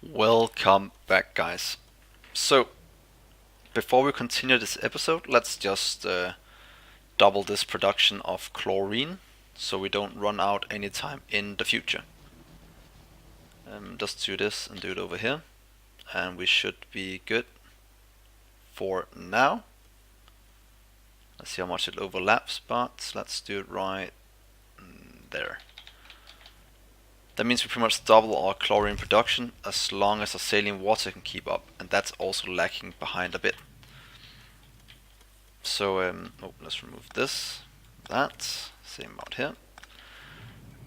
Welcome back, guys. So, before we continue this episode, let's just double this production of chlorine so we don't run out anytime in the future. Just do this and do it over here, and we should be good for now. Let's see how much it overlaps, but let's do it right there. That means we pretty much double our chlorine production as long as our saline water can keep up, and that's also lacking behind a bit. So let's remove this, that, same amount here,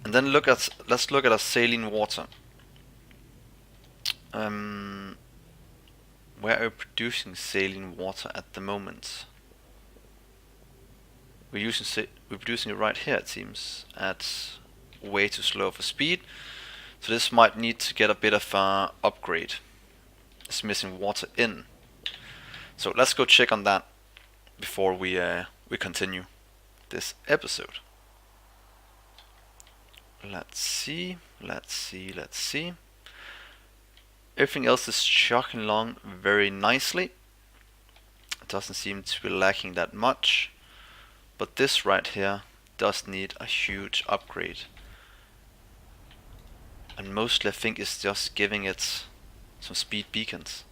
and then let's look at our saline water. Where are we producing saline water at the moment? We're producing it right here, it seems, at way too slow of a speed. So this might need to get a bit of an upgrade. It's missing water in. So let's go check on that before we continue this episode. Let's see. Everything else is chugging along very nicely. It doesn't seem to be lacking that much. But this right here does need a huge upgrade. And mostly I think it's just giving it some speed beacons.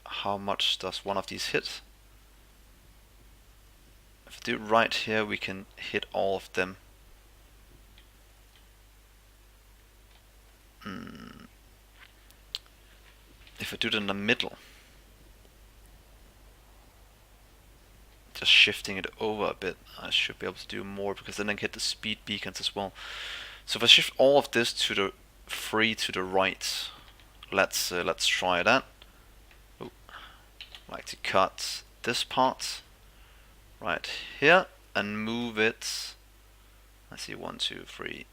How much does one of these hit? If I do it right here, we can hit all of them. If I do it in the middle, just shifting it over a bit, I should be able to do more, because then I can hit the speed beacons as well. So if I shift all of this to the free to the right, let's try that. Ooh. I like to cut this part right here and move it. Let's see, 1, 2, 3.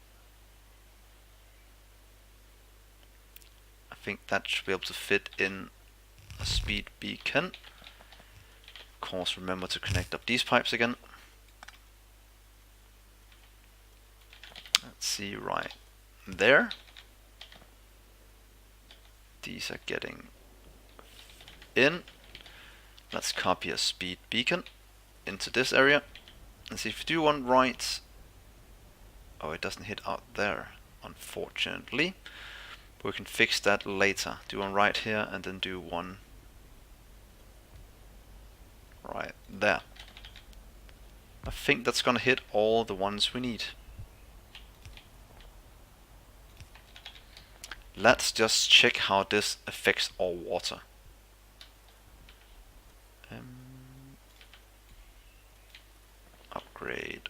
I think that should be able to fit in a speed beacon. Of course, remember to connect up these pipes again. Let's see, right there. These are getting in. Let's copy a speed beacon into this area. And see if we do one right. Oh, it doesn't hit out there, unfortunately. But we can fix that later. Do one right here and then do one right there. I think that's gonna hit all the ones we need. Let's just check how this affects our water. Upgrade.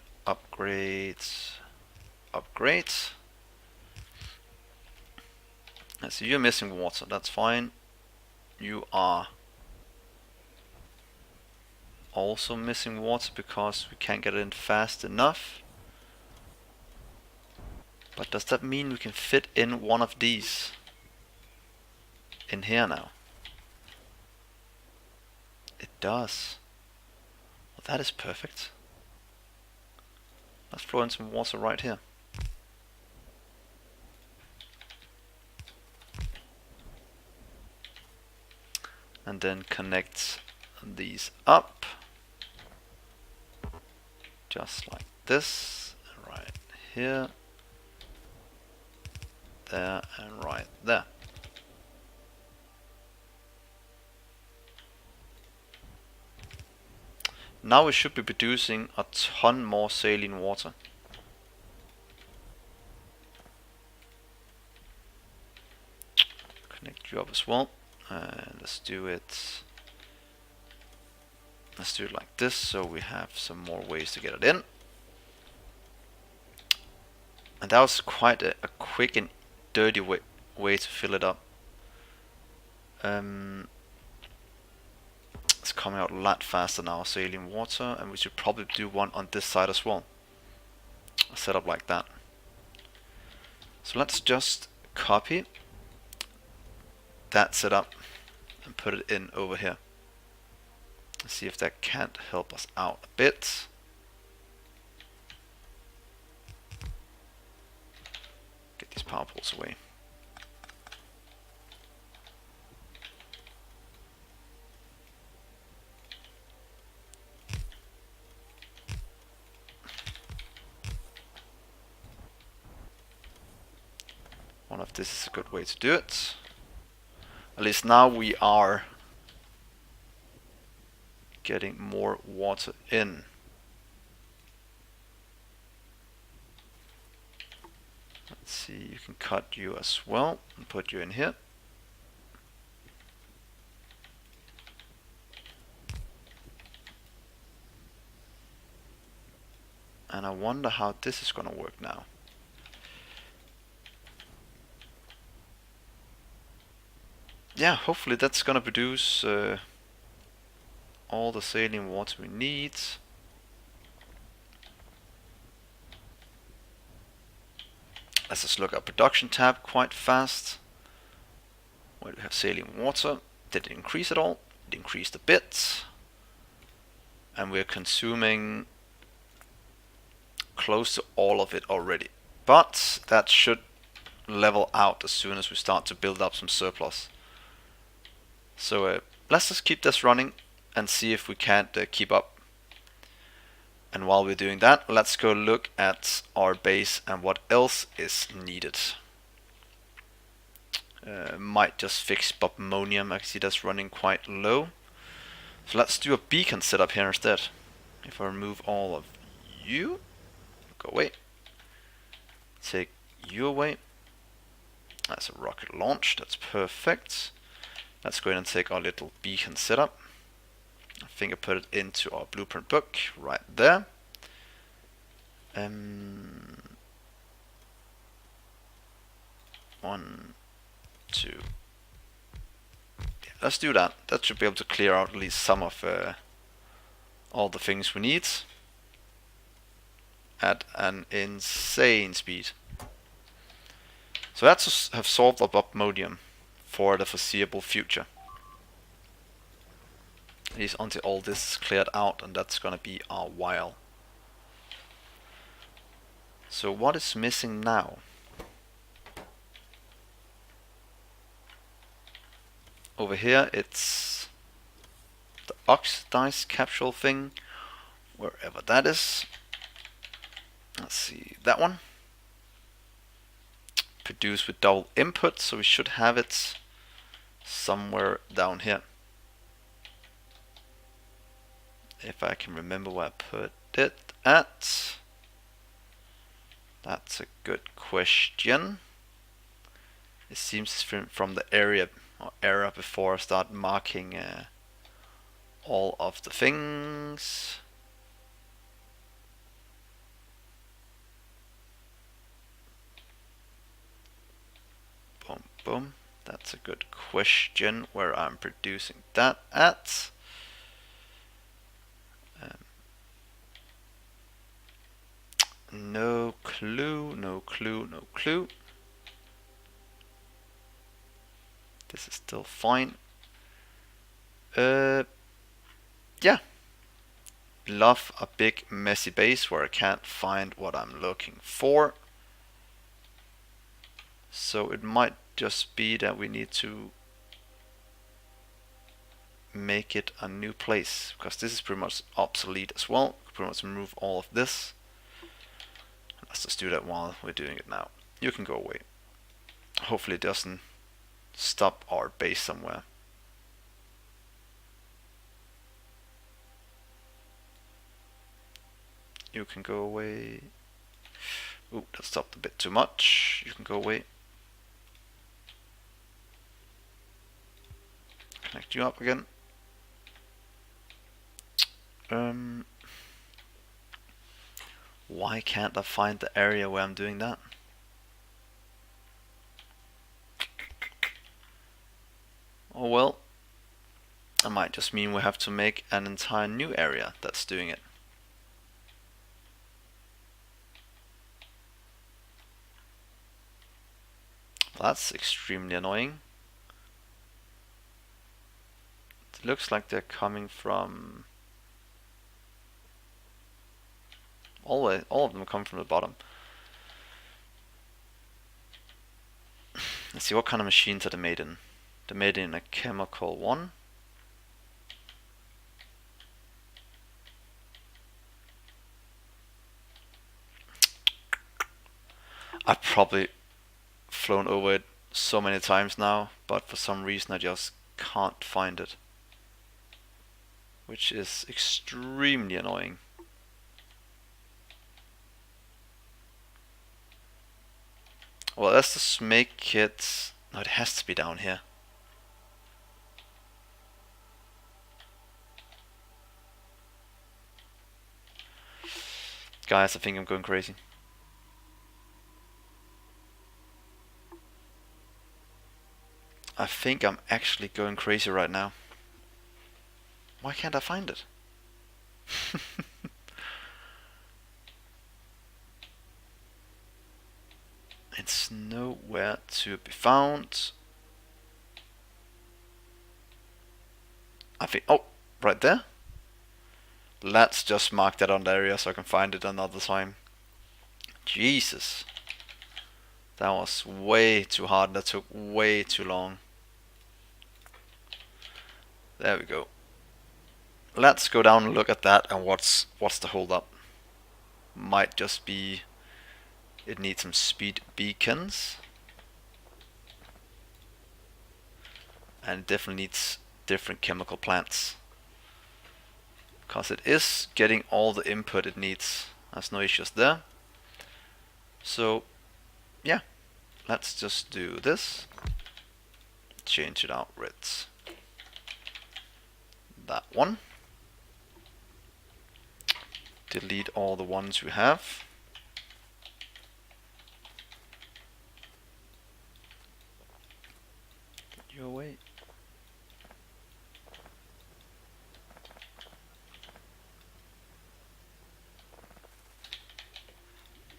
Let's see, you're missing water, that's fine. You are also missing water because we can't get it in fast enough. But does that mean we can fit in one of these in here now? It does. Well, that is perfect. Let's throw in some water right here. And then connect these up. Just like this. Right here. There and right there. Now we should be producing a ton more saline water. Connect you up as well. Let's do it like this, so we have some more ways to get it in. And that was quite a quick and dirty way to fill it up. It's coming out a lot faster now, saline water, and we should probably do one on this side as well. Set up like that. So let's just copy that setup and put it in over here. Let's see if that can't help us out a bit. Get these power poles away. wonder if this is a good way to do it. At least now we are getting more water in. Let's see, you can cut you as well and put you in here. And I wonder how this is gonna work now. Yeah, hopefully that's gonna produce all the saline water we need. Let's just look at production tab quite fast. Where do we have saline water? Did it increase at all? It increased a bit. And we're consuming close to all of it already. But that should level out as soon as we start to build up some surplus. So let's just keep this running and see if we can't keep up. And while we're doing that, let's go look at our base and what else is needed. Might just fix Bottleneck. I can see that's running quite low. So let's do a beacon setup here instead. If I remove all of you, go away. Take you away. That's a rocket launch, that's perfect. Let's go in and take our little beacon setup. I think I put it into our blueprint book right there. 1, 2. Yeah, let's do that. That should be able to clear out at least some of all the things we need at an insane speed. So that's have solved up Bottleneck for the foreseeable future. At least until all this is cleared out, and that's gonna be a while. So what is missing now? Over here it's the oxidized capsule thing, wherever that is. Let's see, that one. Produced with double input, so we should have it somewhere down here. If I can remember where I put it at. That's a good question. It seems from the area or era before I start marking all of the things. Boom, boom. That's a good question where I'm producing that at. No clue, no clue, no clue. This is still fine. Yeah. Love a big messy base where I can't find what I'm looking for. So it might just be that we need to make it a new place, because this is pretty much obsolete as well. Pretty much remove all of this. Let's just do that while we're doing it now. You can go away. Hopefully it doesn't stop our base somewhere. You can go away. Ooh, that stopped a bit too much. You can go away. Connect you up again. Why can't I find the area where I'm doing that? Oh well. That might just mean we have to make an entire new area that's doing it. That's extremely annoying. It looks like they're coming from... all of them come from the bottom. Let's see, what kind of machines are they made in? They're made in a chemical one. I probably flown over it so many times now, but for some reason I just can't find it, which is extremely annoying. Well, let's just make it... No, it has to be down here. Guys, I think I'm going crazy. I think I'm actually going crazy right now. Why can't I find it? It's nowhere to be found. I think... Oh, right there. Let's just mark that on the area so I can find it another time. Jesus. That was way too hard. That took way too long. There we go. Let's go down and look at that and what's the hold up. Might just be it needs some speed beacons. And it definitely needs different chemical plants. Because it is getting all the input it needs. There's no issues there. So yeah, let's just do this. Change it out with that one. Delete all the ones we have. Get you away.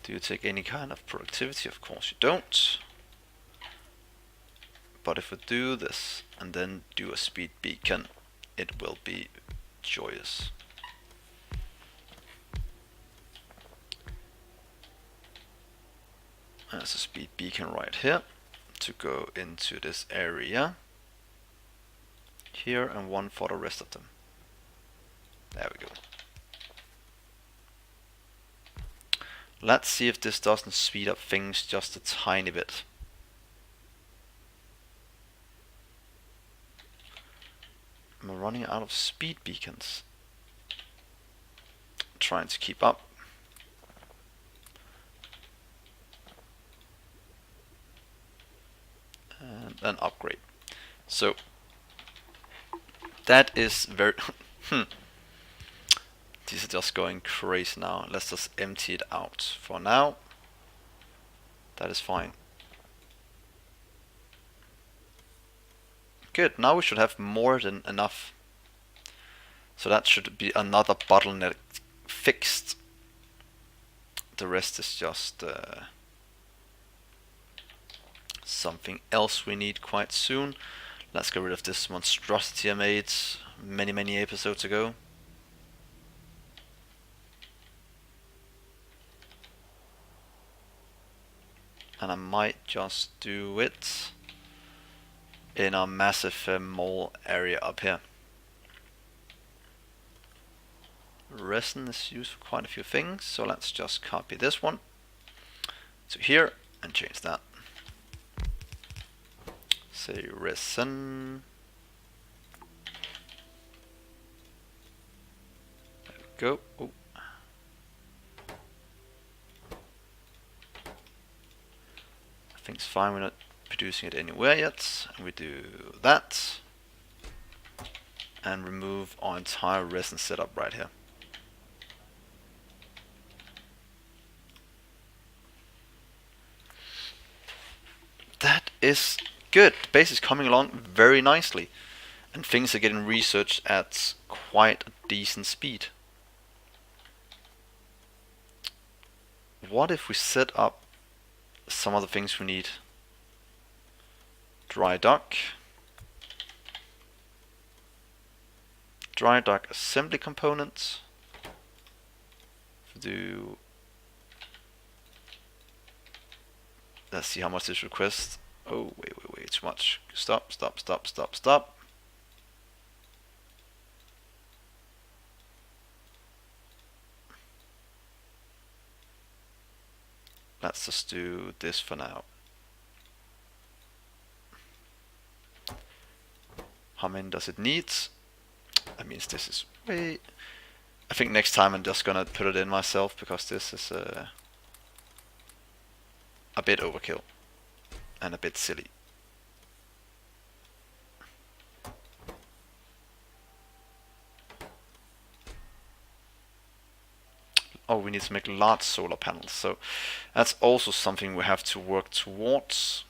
Do you take any kind of productivity? Of course you don't. But if we do this and then do a speed beacon, it will be joyous. There's a speed beacon right here to go into this area here, and one for the rest of them. There we go. Let's see if this doesn't speed up things just a tiny bit. I'm running out of speed beacons. Trying to keep up. And then upgrade. So that is very these are just going crazy now. Let's just empty it out for now. That is fine. Good, now we should have more than enough. So that should be another bottleneck fixed. The rest is just something else we need quite soon. Let's get rid of this monstrosity I made many episodes ago. And I might just do it in our massive mole area up here. Resin is used for quite a few things, so let's just copy this one to here and change that. Say resin. There we go. Oh. I think it's fine, we're not producing it anywhere yet. And we do that. And remove our entire resin setup right here. That is good. The base is coming along very nicely. And things are getting researched at quite a decent speed. What if we set up some of the things we need? Dry dock assembly components. Do let's see how much this requests. Oh wait, too much. Stop. Let's just do this for now. How many does it need? That means this is way... I think next time I'm just gonna put it in myself, because this is a bit overkill and a bit silly. Oh, we need to make large solar panels, so that's also something we have to work towards.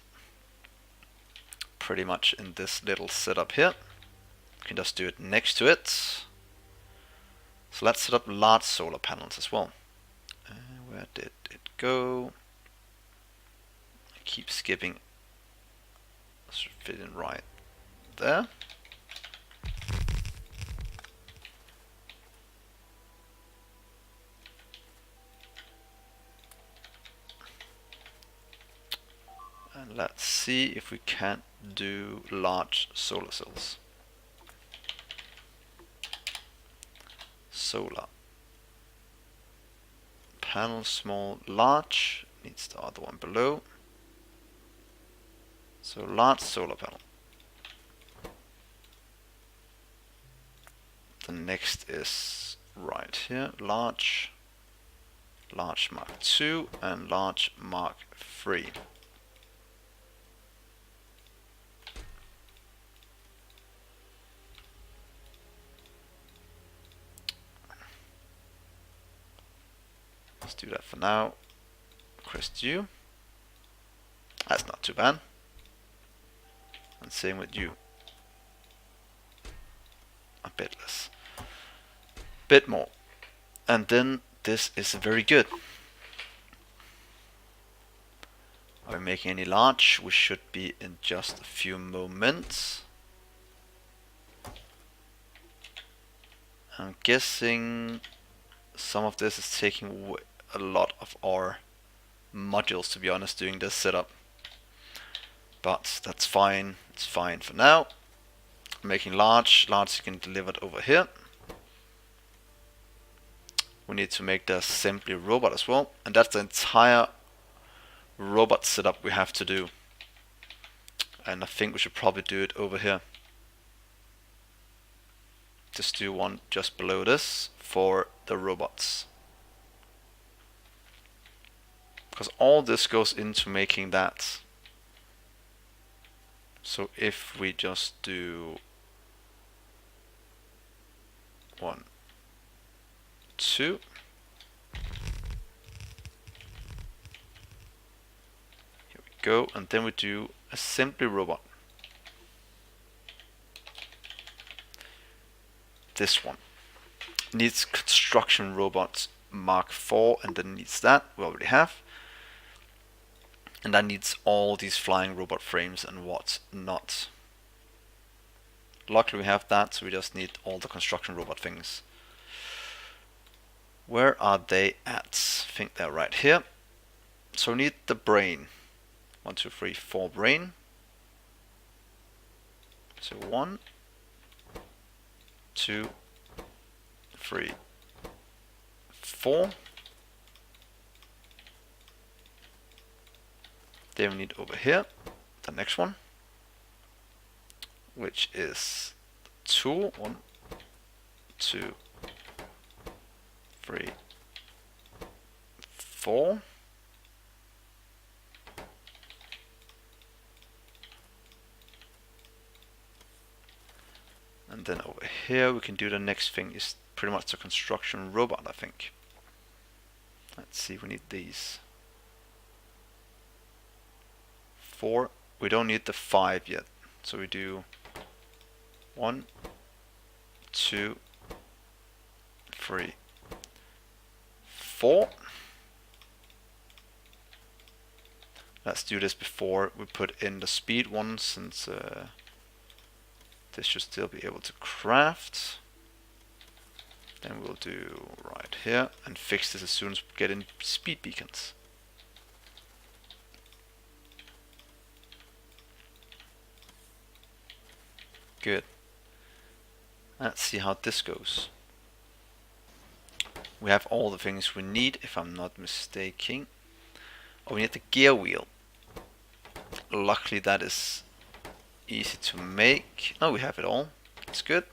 Pretty much in this little setup here. We can just do it next to it. So let's set up large solar panels as well. Where did it go? I keep skipping. Should fit in right there. And let's see if we can do large solar cells. Solar panel, small, large, needs the other one below. So large solar panel. The next is right here, large, large Mark II and large Mark III. Let's do that for now. Request you. That's not too bad. And same with you. A bit less. Bit more. And then this is very good. Are we making any large? We should be in just a few moments. I'm guessing some of this is taking a lot of our modules, to be honest, doing this setup. But that's fine. It's fine for now. Making large. Large you can deliver it over here. We need to make the assembly robot as well. And that's the entire robot setup we have to do. And I think we should probably do it over here. Just do one just below this for the robots. Because all this goes into making that. So if we just do 1, 2. Here we go, and then we do assembly robot. This one needs construction robots Mark 4, and then needs that. We already have. And that needs all these flying robot frames and what's not. Luckily we have that, so we just need all the construction robot things. Where are they at? I think they're right here. So we need the brain. 1, 2, 3, 4 brain. So 1, 2, 3, 4. Then we need over here the next one, which is 2, 1, 2, 3, 4. And then over here we can do the next thing, is pretty much the construction robot, I think. Let's see, we need these 4. We don't need the 5 yet, so we do 1, 2, 3, 4. Let's do this before we put in the speed one, since this should still be able to craft. Then we'll do right here and fix this as soon as we get in speed beacons. Good. Let's see how this goes. We have all the things we need, if I'm not mistaken. Oh, we need the gear wheel. Luckily that is easy to make. Oh, we have it all. It's good.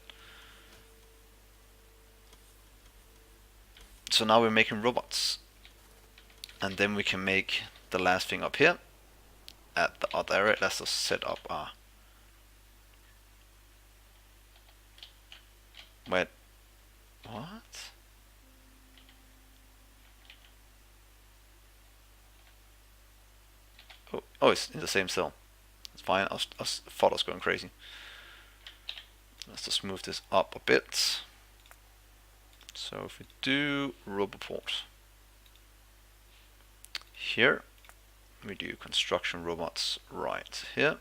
So now we're making robots. And then we can make the last thing up here at the other area. Let's just set up our... Wait. What? Oh, it's in the same cell. It's fine. I thought I was going crazy. Let's just move this up a bit. So if we do roboport here, we do construction robots right here.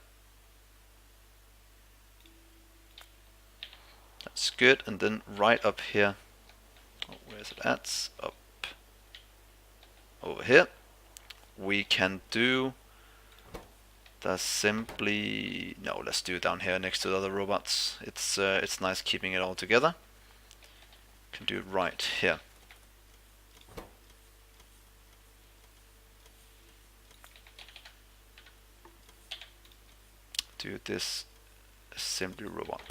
That's good. And then right up here, oh, where's it at? Up over here, we can do the simply, no, let's do it down here next to the other robots. It's nice keeping it all together. Can do it right here. Do this assembly robot.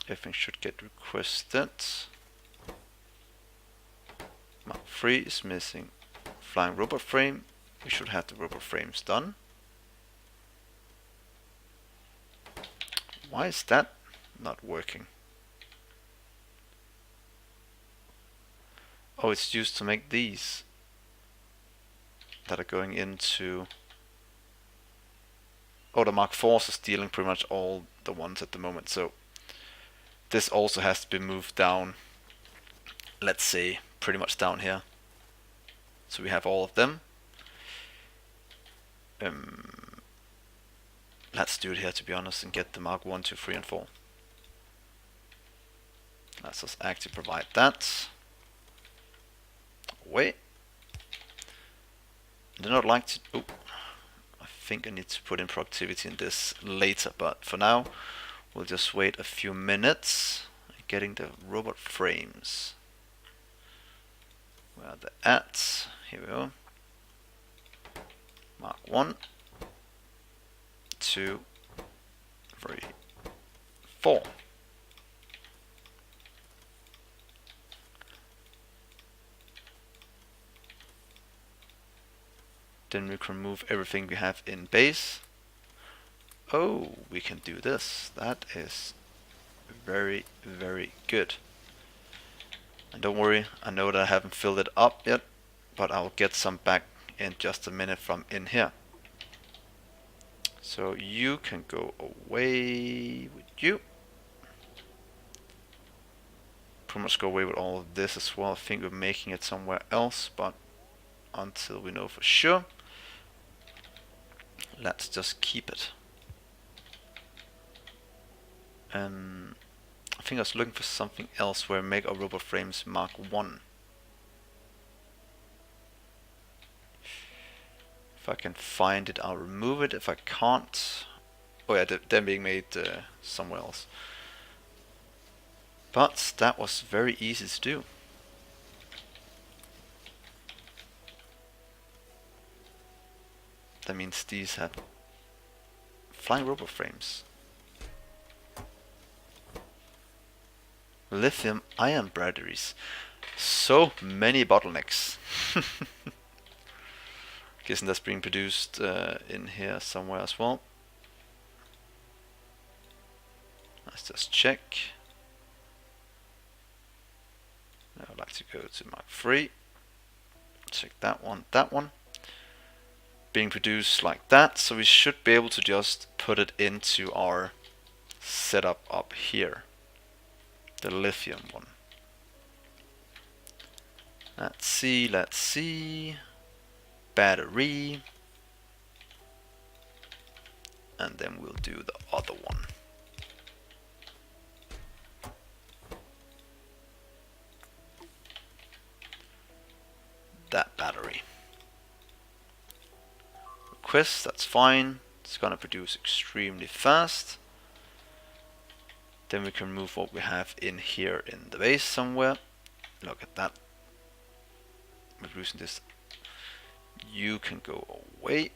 Everything should get requested. Mark 3 is missing flying robot frame. We should have the robot frames done. Why is that not working? Oh, it's used to make these that are going into... Oh, the Mark 4s is stealing pretty much all the ones at the moment, so this also has to be moved down, let's say, pretty much down here. So we have all of them. Let's do it here, to be honest, and get the Mark 1, 2, 3, and 4. Let's just actually provide that. Wait. I do not like to... Oh, I think I need to put in productivity in this later, but for now, we'll just wait a few minutes. Getting the robot frames. Where are they at? Here we go. Mark 1, 2, 3, 4. Then we can remove everything we have in base. Oh, we can do this. That is very, very good. And don't worry, I know that I haven't filled it up yet, but I'll get some back in just a minute from in here. So you can go away with you. Pretty much go away with all of this as well. I think we're making it somewhere else, but until we know for sure, let's just keep it. I think I was looking for something else where make our robot frames Mark 1. If I can find it, I'll remove it. If I can't... Oh yeah, they're being made somewhere else. But that was very easy to do. That means these have flying robot frames. Lithium ion batteries. So many bottlenecks. Guessing that's being produced in here somewhere as well. Let's just check. Now I'd like to go to Mark 3. Check that one, that one. Being produced like that, so we should be able to just put it into our setup up here. The lithium one. Let's see. Battery. And then we'll do the other one. That battery. Request, that's fine. It's gonna produce extremely fast. Then we can move what we have in here in the base somewhere. Look at that. We're producing this You can go away.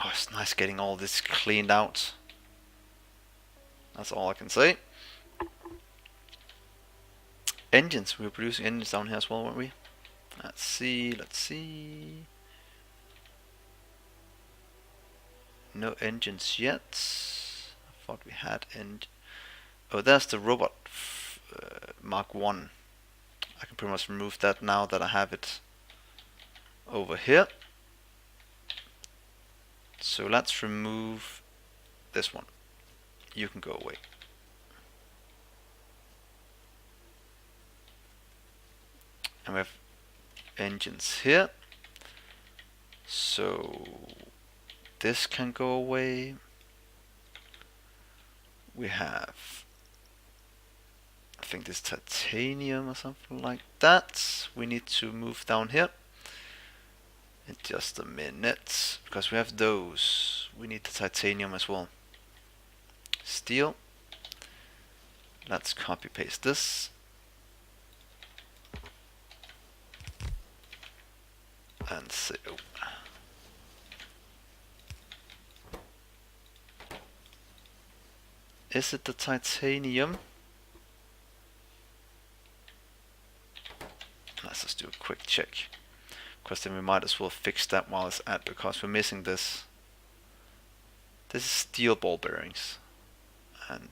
Oh, it's nice getting all this cleaned out. That's all I can say. Engines. We were producing engines down here as well, weren't we? Let's see, let's see. No engines yet. I thought we had oh, there's the robot Mark 1. I can pretty much remove that now that I have it over here. So let's remove this one. You can go away. And we have engines here. So this can go away. We have, I think this titanium or something like that. We need to move down here in just a minute, because we have those. We need the titanium as well. Steel. Let's copy paste this. And say, oh. Is it the titanium? Let's just do a quick check, because then we might as well fix that while it's at, because we're missing this. This is steel ball bearings and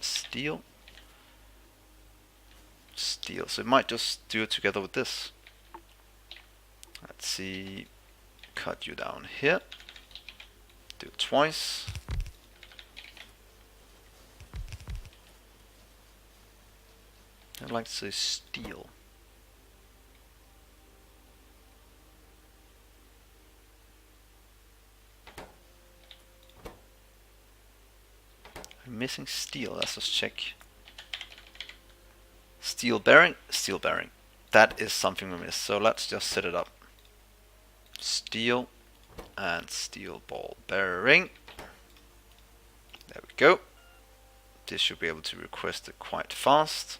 steel. So it might just do it together with this. Let's see. Cut you down here. Do it twice. I'd like to say steel. I'm missing steel. Let's just check. Steel bearing, steel bearing. That is something we missed. So let's just set it up. Steel and steel ball bearing. There we go. This should be able to request it quite fast.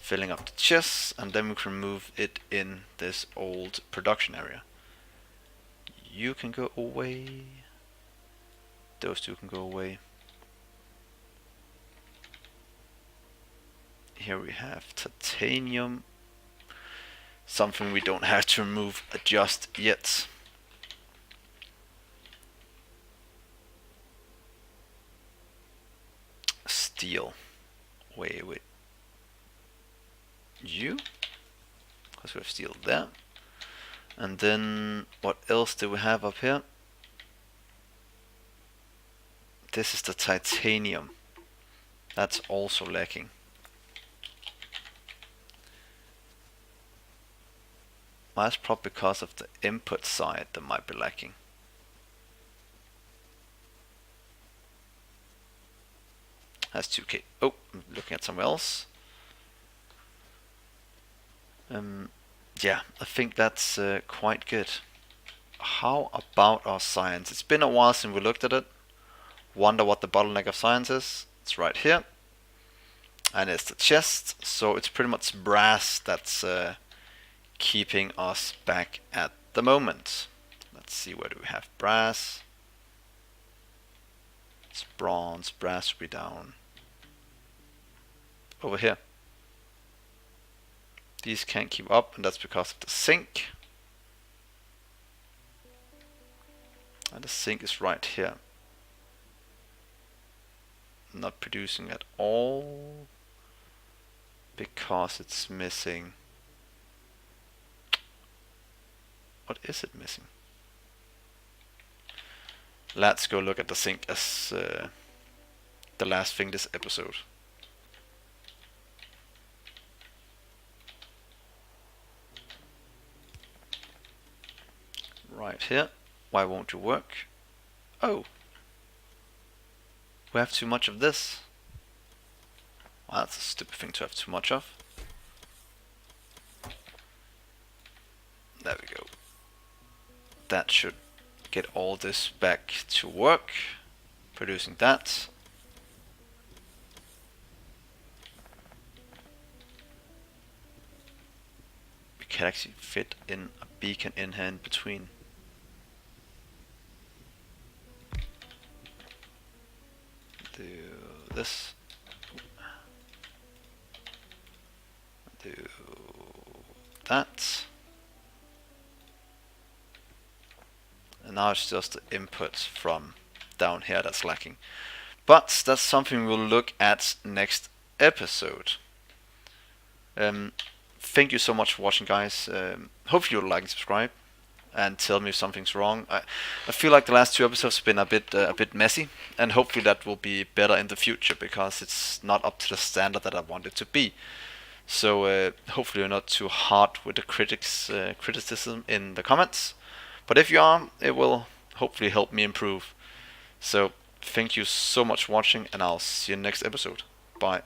Filling up the chests, and then we can move it in this old production area. You can go away. Those two can go away. Here we have titanium. Something we don't have to remove just yet. Steel. Wait. You, because we have steel there. And then what else do we have up here? This is the titanium. That's also lacking. Well, that's probably because of the input side that might be lacking. That's 2K. Oh, I'm looking at somewhere else. Yeah, I think that's quite good. How about our science? It's been a while since we looked at it. Wonder what the bottleneck of science is. It's right here. And it's the chest. So it's pretty much brass that's keeping us back at the moment. Let's see, where do we have brass? It's bronze. Brass will be down over here. These can't keep up, and that's because of the sink. And the sink is right here. Not producing at all because it's missing. What is it missing? Let's go look at the sink as the last thing this episode. Right here. Why won't you work? Oh. We have too much of this. Well, that's a stupid thing to have too much of. There we go. That should get all this back to work. Producing that. We can actually fit in a beacon in here in between. Do this. Do that. And now it's just the input from down here that's lacking. But that's something we'll look at next episode. Thank you so much for watching, guys. Hopefully you'll like and subscribe and tell me if something's wrong. I feel like the last 2 episodes have been a bit messy, and hopefully that will be better in the future because it's not up to the standard that I want it to be. So hopefully you're not too hard with the criticism in the comments. But if you are, it will hopefully help me improve. So thank you so much for watching, and I'll see you next episode. Bye.